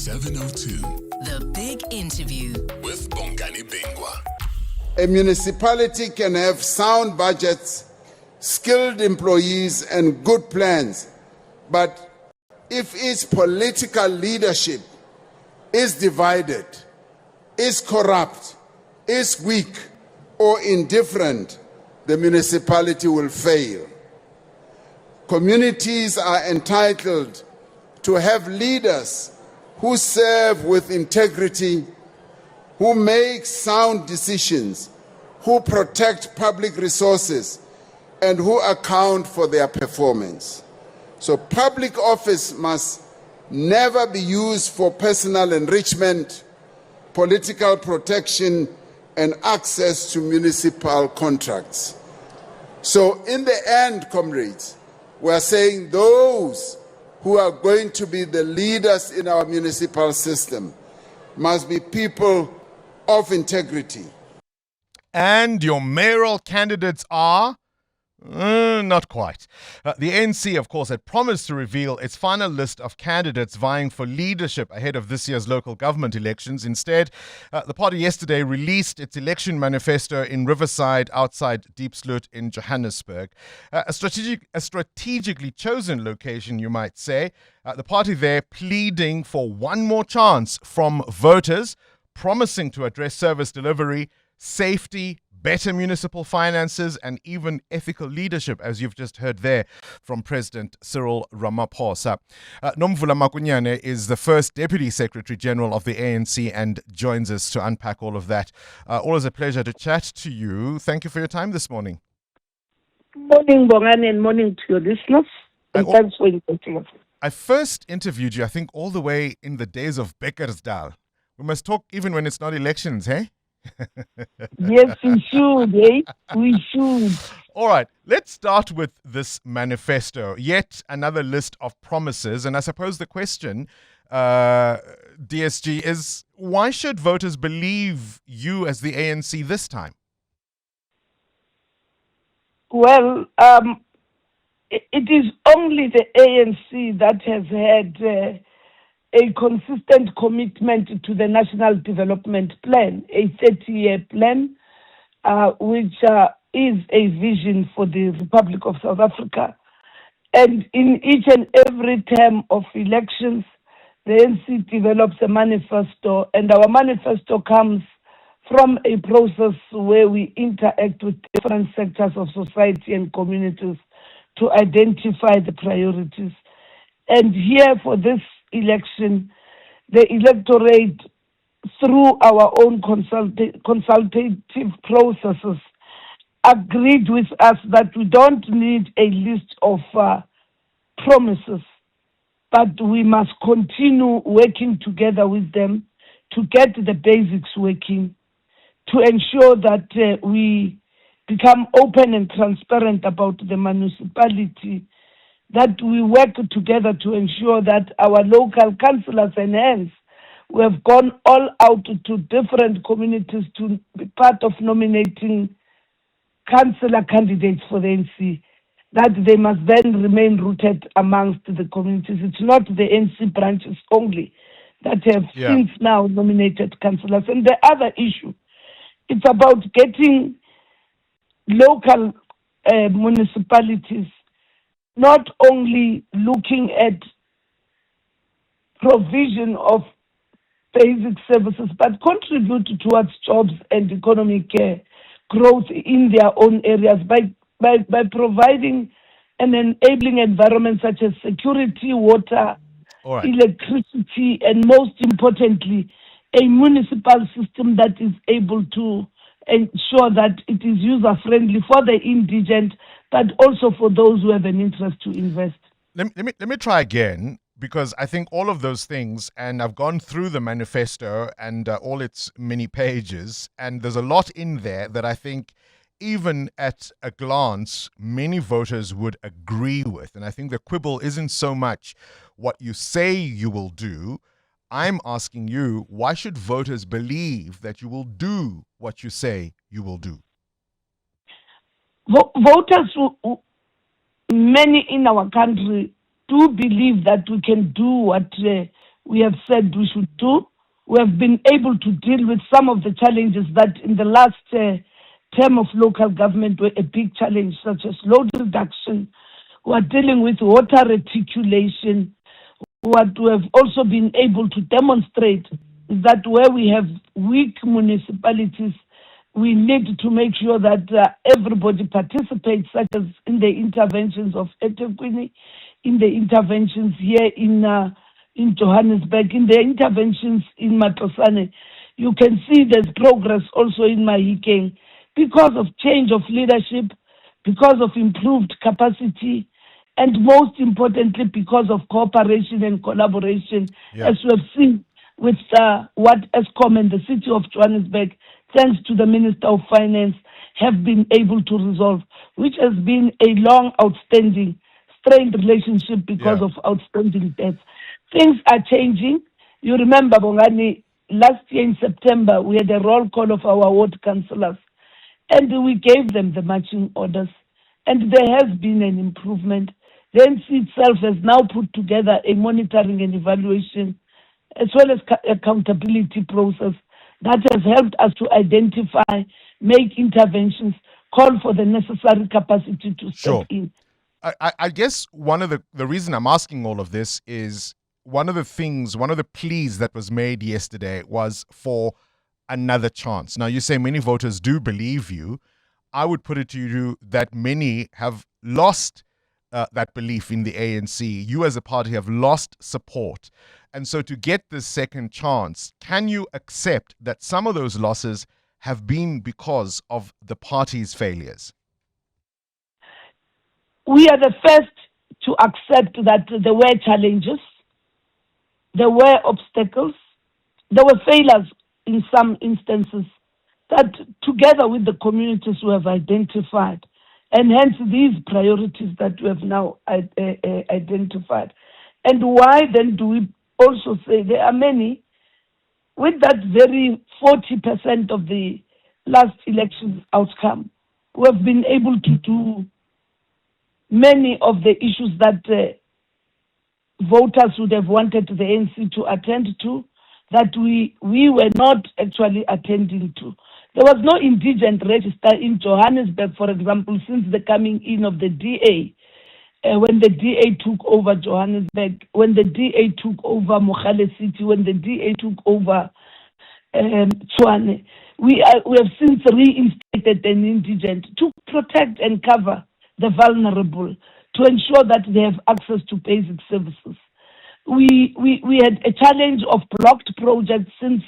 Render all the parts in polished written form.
702. The Big Interview With Bongani Bingwa. A municipality can have sound budgets, skilled employees, and good plans, but if its political leadership is divided, is corrupt, is weak, or indifferent, the municipality will fail. Communities are entitled to have leaders who serve with integrity, who make sound decisions, who protect public resources, and who account for their performance. So public office must never be used for personal enrichment, political protection, and access to municipal contracts. So in the end, comrades, we are saying those who are going to be the leaders in our municipal system must be people of integrity. And your mayoral candidates are? Not quite. The ANC, of course, had promised to reveal its final list of candidates vying for leadership ahead of this year's local government elections. Instead, the party yesterday released its election manifesto in Riverside outside Diepsloot in Johannesburg. A strategically chosen location, you might say. The party there pleading for one more chance from voters, promising to address service delivery, safety, better municipal finances, and even ethical leadership, as you've just heard there from President Cyril Ramaphosa. Nomvula Mokonyane is the first Deputy Secretary General of the ANC and joins us to unpack all of that. Always a pleasure to chat to you. Thank you for your time this morning. Morning, Bongani, and morning to your listeners. And thanks for inviting us. I first interviewed you, I think, all the way in the days of Beckersdal. We must talk even when it's not elections, hey? Yes, we should, eh? We should. All right, let's start with this manifesto, yet another list of promises. And I suppose the question, DSG, is why should voters believe you as the ANC this time? Well, it is only the ANC that has had a consistent commitment to the National Development Plan, a 30-year plan, which is a vision for the Republic of South Africa. And in each and every term of elections, the ANC develops a manifesto, and our manifesto comes from a process where we interact with different sectors of society and communities to identify the priorities. And here for this election, the electorate, through our own consultative processes, agreed with us that we don't need a list of promises, but we must continue working together with them to get the basics working, to ensure that we become open and transparent about the municipality, that we work together to ensure that our local councillors and hence we have gone all out to different communities to be part of nominating councillor candidates for the ANC, that they must then remain rooted amongst the communities. It's not the ANC branches only that have since now nominated councillors. And the other issue, it's about getting local municipalities not only looking at provision of basic services, but contribute towards jobs and economic growth in their own areas by providing an enabling environment such as security, water, electricity, and most importantly, a municipal system that is able to ensure that it is user-friendly for the indigent, but also for those who have an interest to invest. Let me try again, because I think all of those things, and I've gone through the manifesto and all its many pages, and there's a lot in there that I think even at a glance, many voters would agree with. And I think the quibble isn't so much what you say you will do. I'm asking you, why should voters believe that you will do what you say you will do? Voters, many in our country, do believe that we can do what we have said we should do. We have been able to deal with some of the challenges that in the last term of local government were a big challenge, such as load reduction. We are dealing with water reticulation. What we have also been able to demonstrate is that where we have weak municipalities, we need to make sure that everybody participates, such as in the interventions of eThekwini, in the interventions here in Johannesburg, in the interventions in Matlosane. You can see there's progress also in Mahikeng because of change of leadership, because of improved capacity, and most importantly, because of cooperation and collaboration, as we have seen with what ESCOM and the City of Johannesburg, thanks to the Minister of Finance, have been able to resolve, which has been a long, outstanding, strained relationship because of outstanding debts. Things are changing. You remember, Bongani, last year in September, we had a roll call of our ward councillors, and we gave them the marching orders, and there has been an improvement. The ANC itself has now put together a monitoring and evaluation, as well as accountability process that has helped us to identify, make interventions, call for the necessary capacity to step in. I guess one of the reason I'm asking all of this is one of the pleas that was made yesterday was for another chance. Now, you say many voters do believe you. I would put it to you that many have lost that belief in the ANC. You as a party have lost support. And so to get this second chance, can you accept that some of those losses have been because of the party's failures? We are the first to accept that there were challenges, there were obstacles, there were failures in some instances that together with the communities we have identified, and hence these priorities that we have now identified. And why then do we also say there are many, with that very 40% of the last election's outcome, we have been able to do many of the issues that voters would have wanted the ANC to attend to, that we were not actually attending to. There was no indigent register in Johannesburg, for example, since the coming in of the DA. When the DA took over Johannesburg, when the DA took over Mogale City, when the DA took over Tshwane, we have since reinstated an indigent to protect and cover the vulnerable, to ensure that they have access to basic services. We had a challenge of blocked projects since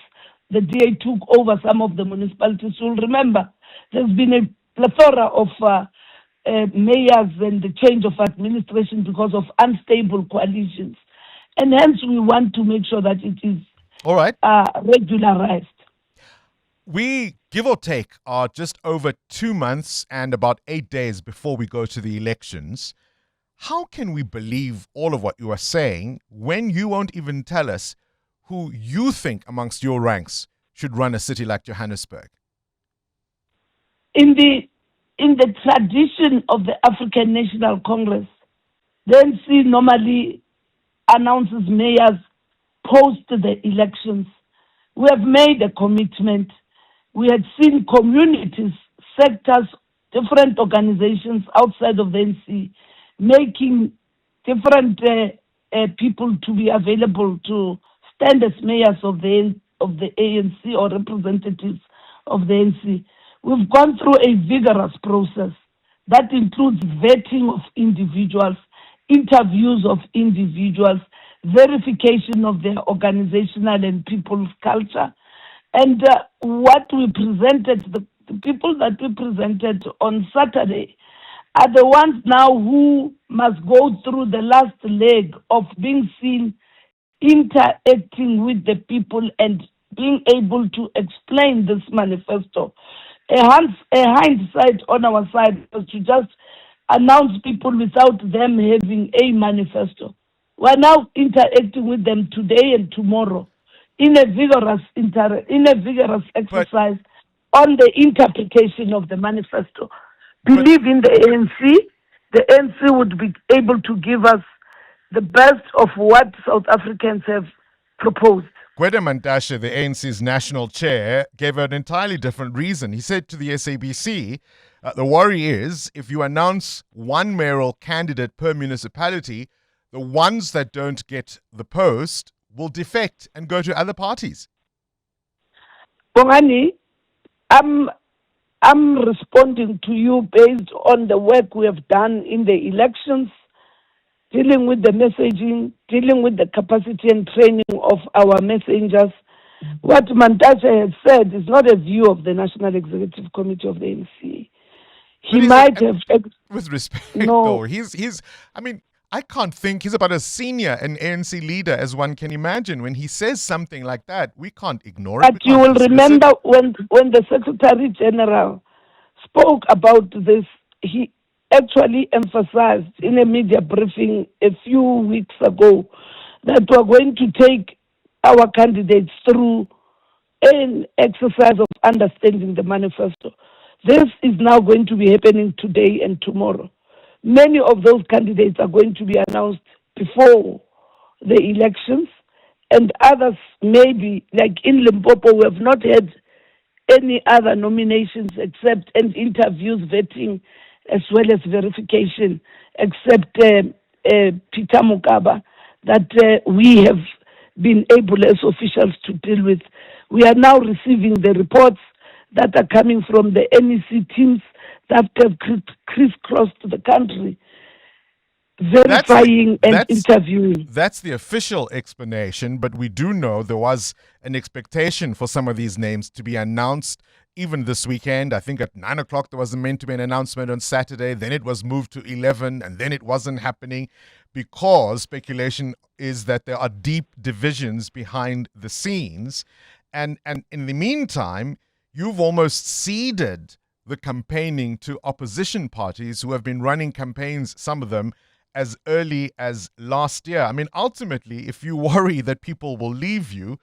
the DA took over some of the municipalities. You'll remember there's been a plethora of mayors and the change of administration because of unstable coalitions. And hence we want to make sure that it is all right, regularized. We, give or take, are just over 2 months and about 8 days before we go to the elections. How can we believe all of what you are saying when you won't even tell us who you think amongst your ranks should run a city like Johannesburg? In the tradition of the African National Congress, the ANC normally announces mayors post the elections. We have made a commitment. We had seen communities, sectors, different organizations outside of the ANC making different people to be available to stand as mayors of the ANC or representatives of the ANC. We've gone through a vigorous process that includes vetting of individuals, interviews of individuals, verification of their organizational and people's culture. And what we presented, the people that we presented on Saturday are the ones now who must go through the last leg of being seen interacting with the people and being able to explain this manifesto. A hindsight on our side was to just announce people without them having a manifesto. We're now interacting with them today and tomorrow in a vigorous exercise on the interpretation of the manifesto. Believe in the ANC. The ANC would be able to give us the best of what South Africans have proposed. Gwede Mantashe, the ANC's national chair, gave an entirely different reason. He said to the SABC, the worry is if you announce one mayoral candidate per municipality, the ones that don't get the post will defect and go to other parties. Bongani, I'm responding to you based on the work we have done in the elections, dealing with the messaging, dealing with the capacity and training of our messengers. What Mantashe has said is not a view of the National Executive Committee of the ANC. He might have... With respect, No. though, I mean, I can't think he's about as senior an ANC leader as one can imagine. When he says something like that, we can't ignore it. But you will remember when the Secretary General spoke about this, he actually emphasized in a media briefing a few weeks ago that we're going to take our candidates through an exercise of understanding the manifesto. This is now going to be happening today and tomorrow. Many of those candidates are going to be announced before the elections, and others maybe, like in Limpopo, we have not had any other nominations except and interviews, vetting, as well as verification, except Peter Mukaba, that we have been able as officials to deal with. We are now receiving the reports that are coming from the NEC teams that have crisscrossed the country, verifying and interviewing. That's the official explanation, but we do know there was an expectation for some of these names to be announced even this weekend. I think at 9 o'clock there was meant to be an announcement on Saturday, then it was moved to 11, and then it wasn't happening because speculation is that there are deep divisions behind the scenes. And in the meantime, you've almost ceded the campaigning to opposition parties who have been running campaigns, some of them, as early as last year. I mean, ultimately, if you worry that people will leave you,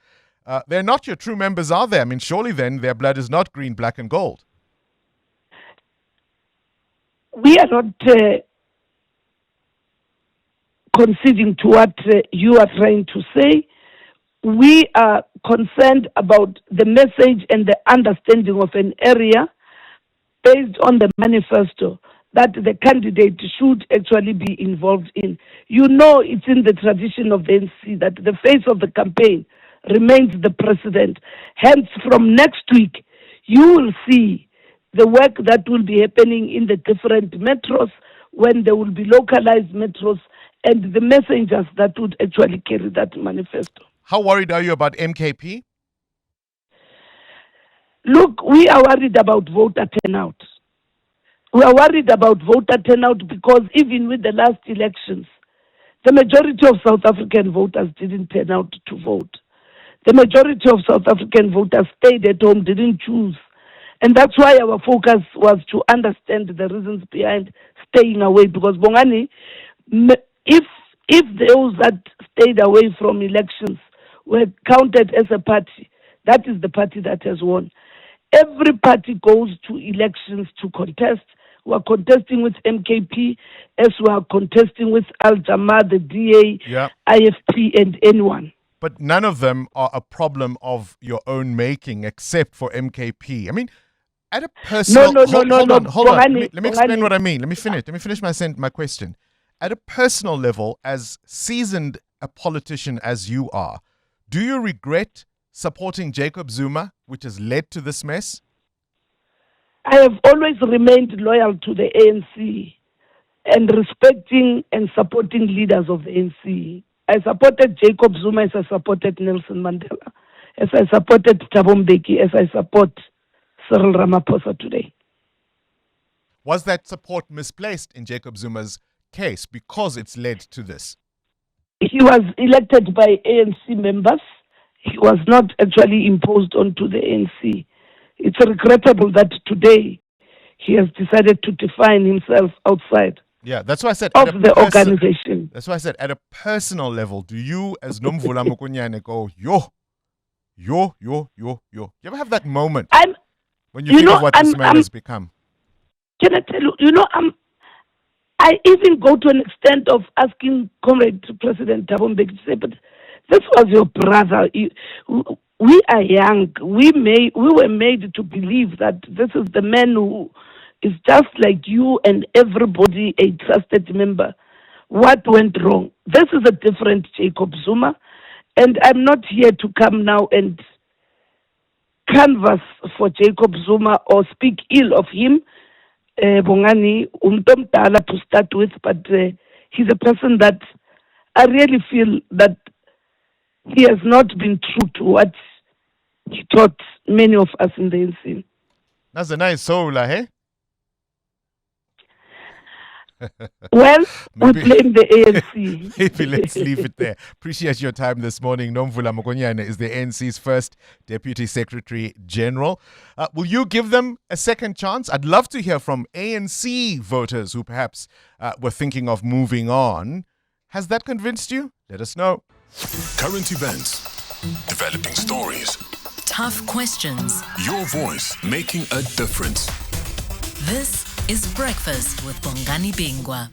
they're not your true members, are they? I mean, surely then their blood is not green, black, and gold. We are not conceding to what you are trying to say. We are concerned about the message and the understanding of an area based on the manifesto that the candidate should actually be involved in. You know, it's in the tradition of the ANC that the face of the campaign remains the president. Hence, from next week, you will see the work that will be happening in the different metros when there will be localized metros and the messengers that would actually carry that manifesto. How worried are you about MKP? Look, we are worried about voter turnout. We are worried about voter turnout because even with the last elections, the majority of South African voters didn't turn out to vote. The majority of South African voters stayed at home, didn't choose. And that's why our focus was to understand the reasons behind staying away. Because Bongani, if those that stayed away from elections were counted as a party, that is the party that has won. Every party goes to elections to contest. We are contesting with MKP as we are contesting with Al-Jama, the DA, IFP, and anyone. But none of them are a problem of your own making except for MKP. I mean, at a personal... Hold on. Let me explain what I mean. Let me finish my question. At a personal level, as seasoned a politician as you are, do you regret supporting Jacob Zuma, which has led to this mess? I have always remained loyal to the ANC and respecting and supporting leaders of the ANC. I supported Jacob Zuma as I supported Nelson Mandela, as I supported Thabo Mbeki, as I support Cyril Ramaphosa today. Was that support misplaced in Jacob Zuma's case because it's led to this? He was elected by ANC members. He was not actually imposed onto the ANC. It's regrettable that today he has decided to define himself outside. Yeah, that's why I said of the organization. That's why I said at a personal level, do you as Nomvula Mokonyane go, yo? You ever have that moment when you think of what this man has become? Can I tell you, I even go to an extent of asking Comrade President Thabo Mbeki to say, but This was your brother. We are young. We were made to believe that this is the man who is just like you and everybody, a trusted member. What went wrong? This is a different Jacob Zuma, and I'm not here to come now and canvass for Jacob Zuma or speak ill of him. Bongani, umtomdala to start with, but he's a person that I really feel that he has not been true to what he taught many of us in the ANC. That's a nice soul, hey? Well, we blame the ANC. Maybe let's leave it there. Appreciate your time this morning. Nomvula Mokonyane is the ANC's first Deputy Secretary General. Will you give them a second chance? I'd love to hear from ANC voters who perhaps were thinking of moving on. Has that convinced you? Let us know. Current events, developing stories, Tough questions. your voice making a difference. This is Breakfast with Bongani Bingwa.